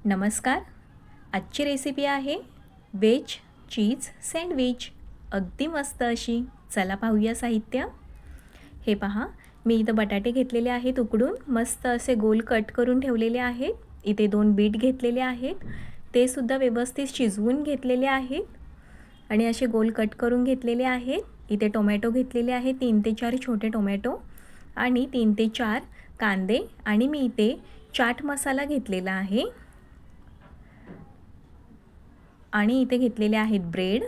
नमस्कार. आजची रेसिपी आहे व्हेज चीज सँडविच. अगदी मस्त अशी. चला पाहूया साहित्य. हे पहा, मी इथं बटाटे घेतलेले आहेत उकडून, मस्त असे गोल कट करून ठेवलेले आहेत. इथे 2 बीट घेतलेले आहेत, ते सुद्धा व्यवस्थित शिजवून घेतलेले आहेत आणि असे गोल कट करून घेतलेले आहेत. इथे टोमॅटो घेतलेले आहेत, 3 ते 4 छोटे टोमॅटो आणि 3 ते 4 कांदे आणि मी इथे चाट मसाला घेतलेला आहे आणि इथे घेतलेले आहेत ब्रेड.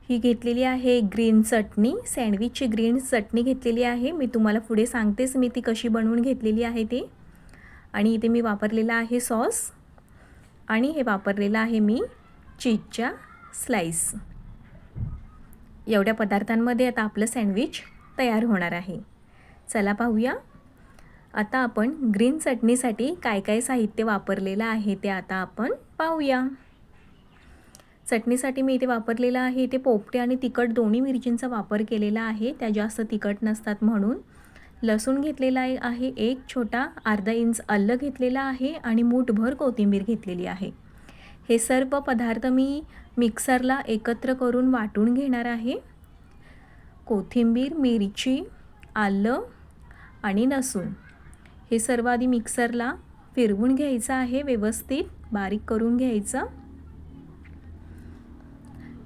ही घेतलेली आहे ग्रीन चटणी, सँडविचची ग्रीन चटणी घेतलेली आहे. मी तुम्हाला पुढे सांगतेच मी ती कशी बनवून घेतलेली आहे ते. आणि इथे मी वापरलेला आहे सॉस आणि हे वापरलेलं आहे मी चीजच्या स्लाइस. एवढ्या पदार्थांमध्ये आता आपलं सँडविच तयार होणार आहे. चला पाहूया. आता आपण ग्रीन चटणीसाठी काय काय साहित्य वापरलेलं आहे ते आता आपण पाहूया. चटणीसाठी मी इथे वापरलेलं आहे इथे पोपटे आणि तिखट दोन्ही मिरचींचा वापर केलेला आहे. त्या जास्त तिखट नसतात म्हणून. लसूण घेतलेला आहे, एक छोटा, अर्धा इंच आलं घेतलेला आहे आणि मूठभर कोथिंबीर घेतलेली आहे. हे सर्व पदार्थ मी मिक्सरला एकत्र करून वाटून घेणार आहे. कोथिंबीर, मिरची, आलं आणि लसूण हे सर्व आधी मिक्सरला फिरवून घ्यायचं आहे, व्यवस्थित बारीक करून घ्यायचं.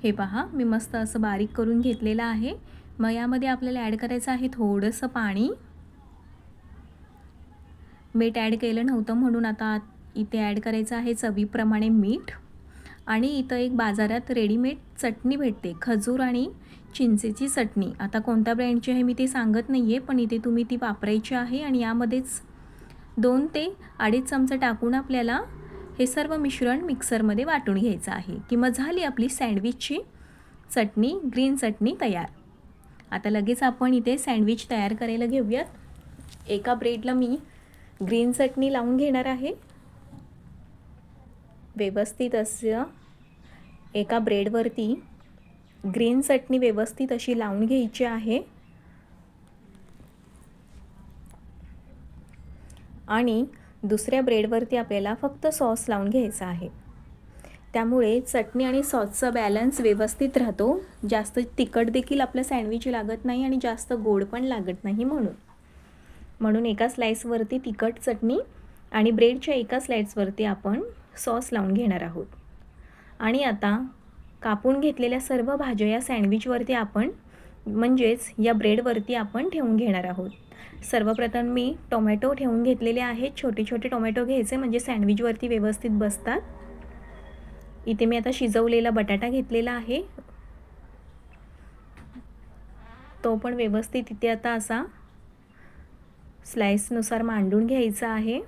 हे पहा, मी मस्त असं बारीक करून घेतलेलं आहे. मग यामध्ये आपल्याला ॲड करायचं आहे थोडंसं पाणी. मीठ ॲड केलं नव्हतं म्हणून आता इथे ॲड करायचं आहे चवीप्रमाणे मीठ. आणि इथं एक बाजारात रेडीमेड चटणी भेटते, खजूर आणि चिंचेची चटणी. आता कोणत्या ब्रँडची आहे मी ते सांगत नाही आहे, पण इथे तुम्ही ती वापरायची आहे. आणि यामध्येच 2 ते 2.5 चमचे टाकून आपल्याला हे सर्व मिश्रण मिक्सरमध्ये वाटून घ्यायचं आहे की मग झाली आपली सँडविचची चटणी, ग्रीन चटणी तयार. आता लगेच आपण इथे सँडविच तयार करायला घेऊयात. एका ब्रेडला मी ग्रीन चटणी लावून घेणार आहे. व्यवस्थित असं एका ब्रेडवरती ग्रीन चटणी व्यवस्थित अशी लावून घ्यायची आहे. आणि दुसऱ्या ब्रेडवरती आपल्याला फक्त सॉस लावून घ्यायचा आहे. त्यामुळे चटणी आणि सॉसचा बॅलन्स व्यवस्थित राहतो. जास्त तिखट देखील आपल्या सँडविच लागत नाही आणि जास्त गोड पण लागत नाही म्हणून एका स्लाइसवरती तिखट चटणी आणि ब्रेडच्या एका स्लाइसवरती आपण सॉस लावून घेणार आहोत. आणि आता कापून घेतलेल्या सर्व भाज्या या सँडविचवरती आपण म्हणजेच या ब्रेडवरती आपण ठेवून घेणार आहोत. सर्वप्रथम मी टोमॅटो ठेवून घेतलेले आहेत. छोटे छोटे टोमॅटो घ्यायचे म्हणजे सँडविचवरती व्यवस्थित बसतात. इथे मी आता शिजवलेला बटाटा घेतलेला आहे, तो पण व्यवस्थित इथे आता असा स्लाइसनुसार मांडून घ्यायचा आहे.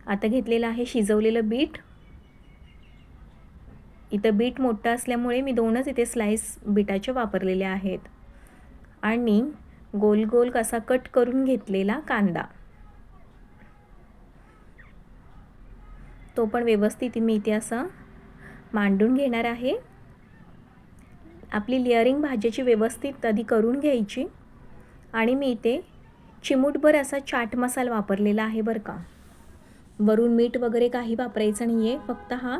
आता घेतलेलं आहे शिजवलेलं बीट. इथं बीट मोठं असल्यामुळे मी 2च इथे स्लाइस बीटाचे वापरलेले आहेत. आणि गोल गोल कसा कट करून घेतलेला कांदा, तो पण व्यवस्थित मी इथे असं मांडून घेणार आहे. आपली लेअरिंग भाजीची व्यवस्थित आधी करून घ्यायची. आणि मी इथे चिमूटभर असा चाट मसाला वापरलेला आहे बरं का. वरून मीठ वगैरे काही वापरायचं नाही आहे, फक्त हा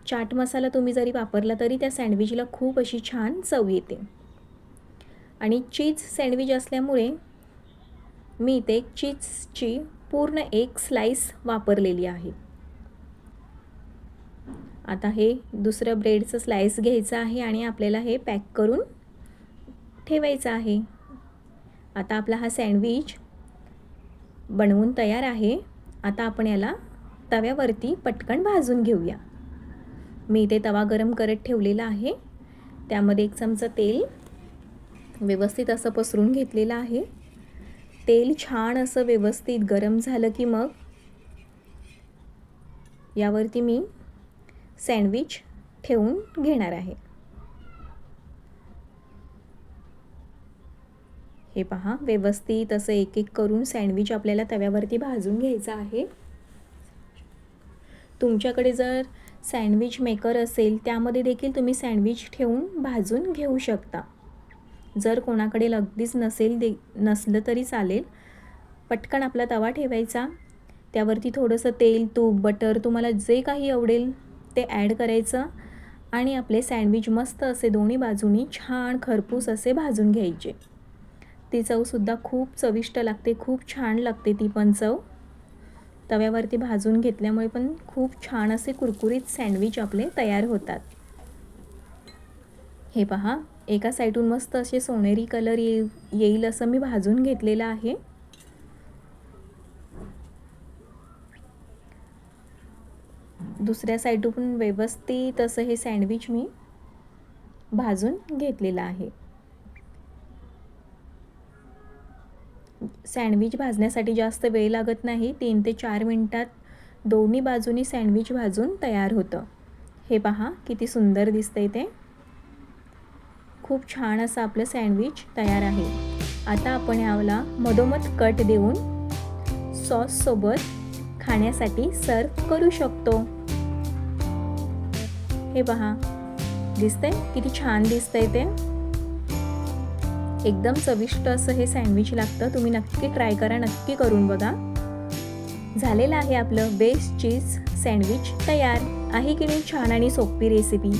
चाट मसाला तुम्ही जरी वापरला तरी त्या सँडविचला खूप अशी छान चव येते. आणि चीज सँडविच असल्यामुळे मी इथे चीजची पूर्ण एक स्लाइस वापरलेली आहे. आता हे दुसरं ब्रेडचं स्लाइस घ्यायचं आहे आणि आपल्याला हे पॅक करून ठेवायचं आहे. आता आपला हा सँडविच बनवून तयार आहे. आता आपण याला तव्यावरती पटकन भाजून घेऊया. मी इथे तवा गरम करत ठेवलेला आहे. त्यामध्ये 1 चमचा तेल व्यवस्थित असं पसरून घेतलेलं आहे. तेल छान असं व्यवस्थित गरम झालं की मग यावरती मी सँडविच ठेवून घेणार आहे. हे पहा, व्यवस्थित असं एक एक करून सँडविच आपल्याला तव्यावरती भाजून घ्यायचं आहे. तुमच्याकडे जर सँडविच मेकर असेल त्यामध्ये देखील तुम्ही सँडविच ठेवून भाजून घेऊ शकता. जर कोणाकडे अगदीच नसलं तरी चालेल. पटकन आपला तवा ठेवायचा त्यावरती थोडंसं तेल, तूप, बटर तुम्हाला जे काही आवडेल ते ॲड करायचं आणि आपले सँडविच मस्त असे दोन्ही बाजूनी छान खरपूस असे भाजून घ्यायचे. ती चवसुद्धा खूप चविष्ट लागते, खूप छान लागते ती पण चव. तव्यावरती भाजून घेतल्यामुळे पण खूप छान असे कुरकुरीत सँडविच आपले तयार होतात. हे पहा, एका साईडून मस्त असे सोनेरी कलर येईल असं मी भाजून घेतलेलं आहे. दुसऱ्या साईडून व्यवस्थित असं हे सँडविच मी भाजून घेतलेलं आहे. सँडविच भाजण्यासाठी जास्त वेळ लागत नाही. 3 ते 4 मिनिटात दोन्ही बाजूनी सँडविच भाजून तयार होतं. हे पहा किती सुंदर दिसतंय ते. खूप छान असं आपलं सँडविच तयार आहे. आता आपण याला मधोमध कट देऊन सॉससोबत खाण्यासाठी सर्व करू शकतो. हे पहा, दिसतंय किती छान दिसतंय ते. एकदम चविष्ट असं हे सँडविच लागतं. तुम्ही नक्की ट्राय करा, नक्की करून बघा. झालेलं आहे आपलं वेज चीज सँडविच तयार. आहे की नाही छान आणि सोपी रेसिपी.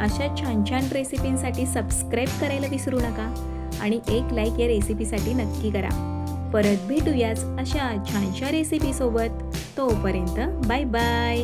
अशा छान छान रेसिपींसाठी सबस्क्राईब करायला विसरू नका आणि एक लाईक या रेसिपीसाठी नक्की करा. परत भेटूयाच अशा छानशा रेसिपीसोबत. तोपर्यंत बाय बाय.